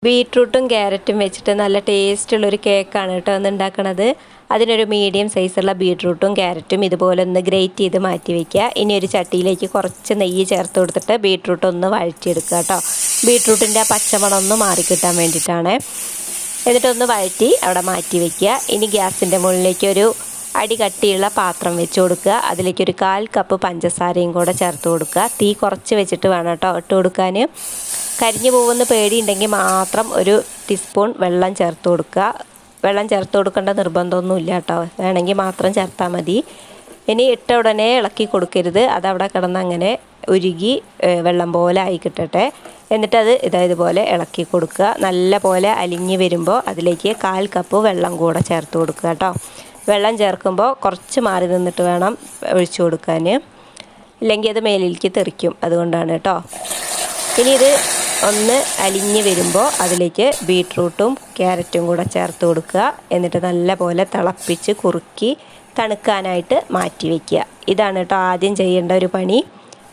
ബീട്രൂട്ടും ക്യാരറ്റും വെച്ചിട്ട് നല്ല ടേസ്റ്റുള്ളൊരു കേക്കാണ് കേട്ടോ ഒന്ന് ഉണ്ടാക്കണത്. അതിനൊരു മീഡിയം സൈസുള്ള ബീട്രൂട്ടും ക്യാരറ്റും ഇതുപോലെ ഒന്ന് ഗ്രേറ്റ് ചെയ്ത് മാറ്റി വയ്ക്കുക. ഇനി ഒരു ചട്ടിയിലേക്ക് കുറച്ച് നെയ്യ് ചേർത്ത് കൊടുത്തിട്ട് ബീട്രൂട്ട് ഒന്ന് വഴറ്റിയെടുക്കുക കേട്ടോ. ബീട്രൂട്ടിൻ്റെ ആ പച്ചമണം ഒന്ന് മാറിക്കിട്ടാൻ വേണ്ടിയിട്ടാണ്. എന്നിട്ടൊന്ന് വഴറ്റി അവിടെ മാറ്റി വയ്ക്കുക. ഇനി ഗ്യാസിൻ്റെ മുകളിലേക്ക് ഒരു അടി കട്ടിയുള്ള പാത്രം വെച്ച് കൊടുക്കുക. അതിലേക്ക് ഒരു 1/4 കപ്പ് പഞ്ചസാരയും കൂടെ ചേർത്ത് കൊടുക്കുക. തീ കുറച്ച് വെച്ചിട്ട് വേണം കേട്ടോ ഇട്ട് കൊടുക്കാൻ. കരിഞ്ഞു പോകുന്ന പേടിയുണ്ടെങ്കിൽ മാത്രം ഒരു ടീസ്പൂൺ വെള്ളം ചേർത്ത് കൊടുക്കുക. വെള്ളം ചേർത്ത് കൊടുക്കേണ്ട നിർബന്ധമൊന്നുമില്ല കേട്ടോ, വേണമെങ്കിൽ മാത്രം ചേർത്താൽ മതി. ഇനി ഇട്ട ഉടനെ ഇളക്കി കൊടുക്കരുത്, അതവിടെ കിടന്ന് അങ്ങനെ ഉരുകി വെള്ളം പോലെ ആയി കിട്ടട്ടെ. എന്നിട്ട് അത് ഇതുപോലെ ഇളക്കി കൊടുക്കുക. നല്ല പോലെ അലിഞ്ഞ് വരുമ്പോൾ അതിലേക്ക് 1/4 കപ്പ് വെള്ളം കൂടെ ചേർത്ത് കൊടുക്കുക കേട്ടോ. വെള്ളം ചേർക്കുമ്പോൾ കുറച്ച് മാറി നിന്നിട്ട് വേണം ഒഴിച്ചു കൊടുക്കാൻ, ഇല്ലെങ്കിൽ അത് മേലിലേക്ക് തെറിക്കും, അതുകൊണ്ടാണ് കേട്ടോ. ഇനി ഇത് ഒന്ന് അലിഞ്ഞ് വരുമ്പോൾ അതിലേക്ക് ബീട്രൂട്ടും ക്യാരറ്റും കൂടെ ചേർത്ത് കൊടുക്കുക. എന്നിട്ട് നല്ല പോലെ തിളപ്പിച്ച് കുറുക്കി തണുക്കാനായിട്ട് മാറ്റി വയ്ക്കുക. ഇതാണ് കേട്ടോ ആദ്യം ചെയ്യേണ്ട ഒരു പണി.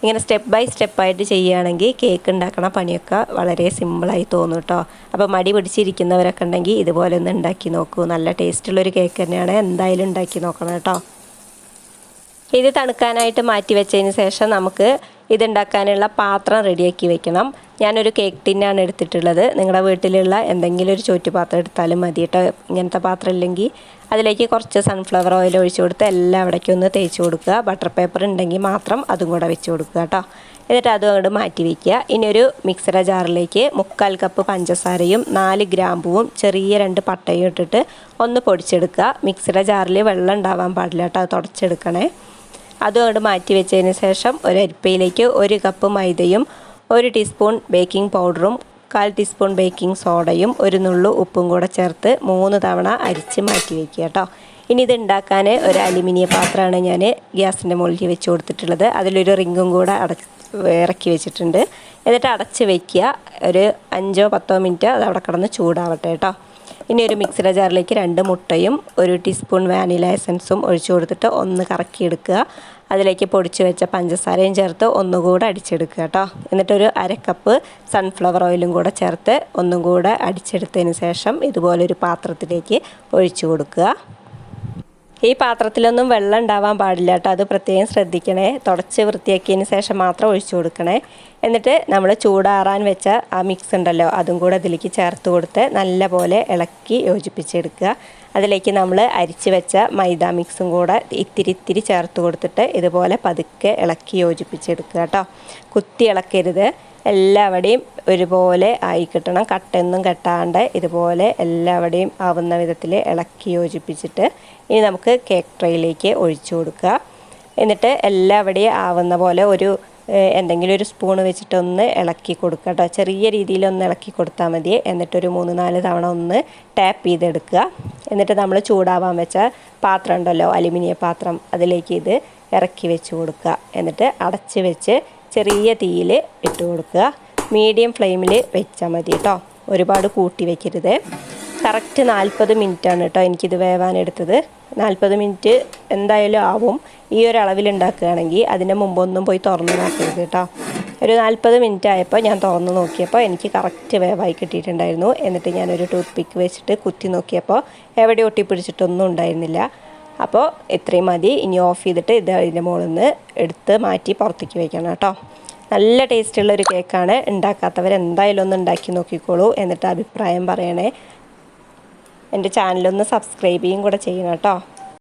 ഇങ്ങനെ സ്റ്റെപ്പ് ബൈ സ്റ്റെപ്പായിട്ട് ചെയ്യുകയാണെങ്കിൽ കേക്ക് ഉണ്ടാക്കണ പണിയൊക്കെ വളരെ സിമ്പിളായി തോന്നും കേട്ടോ. അപ്പോൾ മടി പിടിച്ചിരിക്കുന്നവരൊക്കെ ഉണ്ടെങ്കിൽ ഇതുപോലെ ഒന്ന് ഉണ്ടാക്കി നോക്കൂ. നല്ല ടേസ്റ്റുള്ളൊരു കേക്ക് തന്നെയാണ്, എന്തായാലും ഉണ്ടാക്കി നോക്കണം കേട്ടോ. ഇത് തണുക്കാനായിട്ട് മാറ്റി വെച്ചതിന് ശേഷം നമുക്ക് ഇതുണ്ടാക്കാനുള്ള പാത്രം റെഡിയാക്കി വെക്കണം. ഞാനൊരു കേക്ക് ടിന്നാണ് എടുത്തിട്ടുള്ളത്. നിങ്ങളുടെ വീട്ടിലുള്ള എന്തെങ്കിലും ഒരു ചോറ്റുപാത്രം എടുത്താലും മതി കേട്ടോ. ഇങ്ങനത്തെ പാത്രം ഇല്ലെങ്കിൽ അതിലേക്ക് കുറച്ച് സൺഫ്ലവർ ഓയിൽ ഒഴിച്ചു കൊടുത്ത് എല്ലാവിടേക്കും ഒന്ന് തേച്ച് കൊടുക്കുക. ബട്ടർ പേപ്പർ ഉണ്ടെങ്കിൽ മാത്രം അതും കൂടെ വെച്ച് കൊടുക്കുക കേട്ടോ. എന്നിട്ട് അതും അങ്ങോട്ട് മാറ്റി വയ്ക്കുക. ഇനി ഒരു മിക്സറ ജാറിലേക്ക് 1/4 കപ്പ് പഞ്ചസാരയും 4 ഗ്രാമ്പുവും ചെറിയ 2 പട്ടയും ഇട്ടിട്ട് ഒന്ന് പൊടിച്ചെടുക്കുക. മിക്സറ ജാറിൽ വെള്ളം ഉണ്ടാവാൻ പാടില്ല കേട്ടോ, അത് തുടച്ചെടുക്കണേ. അതും അങ്ങോട്ട് മാറ്റി വെച്ചതിന് ശേഷം ഒരു അരിപ്പയിലേക്ക് 1 കപ്പ് മൈദയും 1 ടീസ്പൂൺ ബേക്കിംഗ് പൗഡറും 1/4 ടീസ്പൂൺ ബേക്കിംഗ് സോഡയും 1 നുള്ളു ഉപ്പും കൂടെ ചേർത്ത് 3 തവണ അരിച്ച് മാറ്റി വയ്ക്കുക കേട്ടോ. ഇനി ഇത് ഉണ്ടാക്കാൻ ഒരു അലുമിനിയം പാത്രമാണ് ഞാൻ ഗ്യാസിൻ്റെ മുകളിൽ വെച്ച് കൊടുത്തിട്ടുള്ളത്. അതിലൊരു റിങ്ങും കൂടെ ഇറക്കി വെച്ചിട്ടുണ്ട്. എന്നിട്ട് അടച്ച് വയ്ക്കുക. ഒരു 5-10 മിനിറ്റ് അത് അവിടെ കിടന്ന് ചൂടാവട്ടെ കേട്ടോ. ഇനി ഒരു മിക്സിയുടെ ജാറിലേക്ക് 2 മുട്ടയും 1 ടീസ്പൂൺ വാനില എസൻസും ഒഴിച്ചു കൊടുത്തിട്ട് ഒന്ന് കറക്കിയെടുക്കുക. അതിലേക്ക് പൊടിച്ച് വെച്ച പഞ്ചസാരയും ചേർത്ത് ഒന്നുകൂടെ അടിച്ചെടുക്കുക കേട്ടോ. എന്നിട്ടൊരു 1/2 കപ്പ് സൺഫ്ലവർ ഓയിലും കൂടെ ചേർത്ത് ഒന്നും കൂടെ അടിച്ചെടുത്തതിന് ശേഷം ഇതുപോലൊരു പാത്രത്തിലേക്ക് ഒഴിച്ചു കൊടുക്കുക. ഈ പാത്രത്തിലൊന്നും വെള്ളം ഉണ്ടാവാൻ പാടില്ല കേട്ടോ, അത് പ്രത്യേകം ശ്രദ്ധിക്കണേ. തുടച്ച് വൃത്തിയാക്കിയതിന് ശേഷം മാത്രം ഒഴിച്ചു കൊടുക്കണേ. എന്നിട്ട് നമ്മൾ ചൂടാറാൻ വെച്ച ആ മിക്സ് ഉണ്ടല്ലോ അതും കൂടെ അതിലേക്ക് ചേർത്ത് കൊടുത്ത് നല്ല പോലെ ഇളക്കി യോജിപ്പിച്ചെടുക്കുക. അതിലേക്ക് നമ്മൾ അരിച്ച് വെച്ച മൈദ മിക്സും കൂടെ ഇത്തിരി ചേർത്ത് കൊടുത്തിട്ട് ഇതുപോലെ പതുക്കെ ഇളക്കി യോജിപ്പിച്ചെടുക്കുക കേട്ടോ. കുത്തി ഇളക്കരുത്, എല്ലാവിടെയും ഒരുപോലെ ആയി കിട്ടണം. കട്ടൊന്നും കെട്ടാണ്ട് ഇതുപോലെ എല്ലാവിടെയും ആവുന്ന വിധത്തിൽ ഇളക്കി യോജിപ്പിച്ചിട്ട് ഇനി നമുക്ക് കേക്ക് ട്രേയിലേക്ക് ഒഴിച്ചു കൊടുക്കുക. എന്നിട്ട് എല്ലാവിടെയും ആവുന്ന പോലെ എന്തെങ്കിലും ഒരു സ്പൂൺ വെച്ചിട്ടൊന്ന് ഇളക്കി കൊടുക്കുക കേട്ടോ. ചെറിയ രീതിയിലൊന്ന് ഇളക്കി കൊടുത്താൽ മതി. എന്നിട്ടൊരു 3-4 തവണ ഒന്ന് ടാപ്പ് ചെയ്തെടുക്കുക. എന്നിട്ട് നമ്മൾ ചൂടാവാൻ വെച്ച പാത്രം ഉണ്ടല്ലോ, അലുമിനിയം പാത്രം, അതിലേക്ക് ഇത് ഇറക്കി വെച്ച് കൊടുക്കുക. എന്നിട്ട് അടച്ച് വെച്ച് ചെറിയ തീയിൽ ഇട്ട് കൊടുക്കുക. മീഡിയം ഫ്ലെയിമിൽ വെച്ചാൽ മതി കേട്ടോ, ഒരുപാട് കൂട്ടി വയ്ക്കരുത്. കറക്റ്റ് 40 മിനിറ്റാണ് കേട്ടോ എനിക്കിത് വേവാനെടുത്തത്. 40 മിനിറ്റ് എന്തായാലും ആവും. ഈ ഒരു അളവിൽ ഉണ്ടാക്കുകയാണെങ്കിൽ അതിൻ്റെ മുമ്പൊന്നും പോയി തുറന്ന് നോക്കരുത് കേട്ടോ. ഒരു 40 മിനിറ്റ് ആയപ്പോൾ ഞാൻ തുറന്ന് നോക്കിയപ്പോൾ എനിക്ക് കറക്റ്റ് വേവായി കിട്ടിയിട്ടുണ്ടായിരുന്നു. എന്നിട്ട് ഞാനൊരു ടൂത്ത് പിക്ക് വെച്ചിട്ട് കുത്തി നോക്കിയപ്പോൾ എവിടെ ഒട്ടിപ്പിടിച്ചിട്ടൊന്നും ഉണ്ടായിരുന്നില്ല. അപ്പോൾ ഇത്രയും മതി. ഇനി ഓഫ് ചെയ്തിട്ട് ഇത് അതിൻ്റെ മുകളിൽ നിന്ന് എടുത്ത് മാറ്റി പുറത്തേക്ക് വയ്ക്കണം കേട്ടോ. നല്ല ടേസ്റ്റുള്ളൊരു കേക്കാണ്. ഉണ്ടാക്കാത്തവരെന്തായാലും ഒന്ന് ഉണ്ടാക്കി നോക്കിക്കോളൂ. എന്നിട്ട് അഭിപ്രായം പറയണേ. എൻ്റെ ചാനലൊന്ന് സബ്സ്ക്രൈബ് ചെയ്യും കൂടെ ചെയ്യണം കേട്ടോ.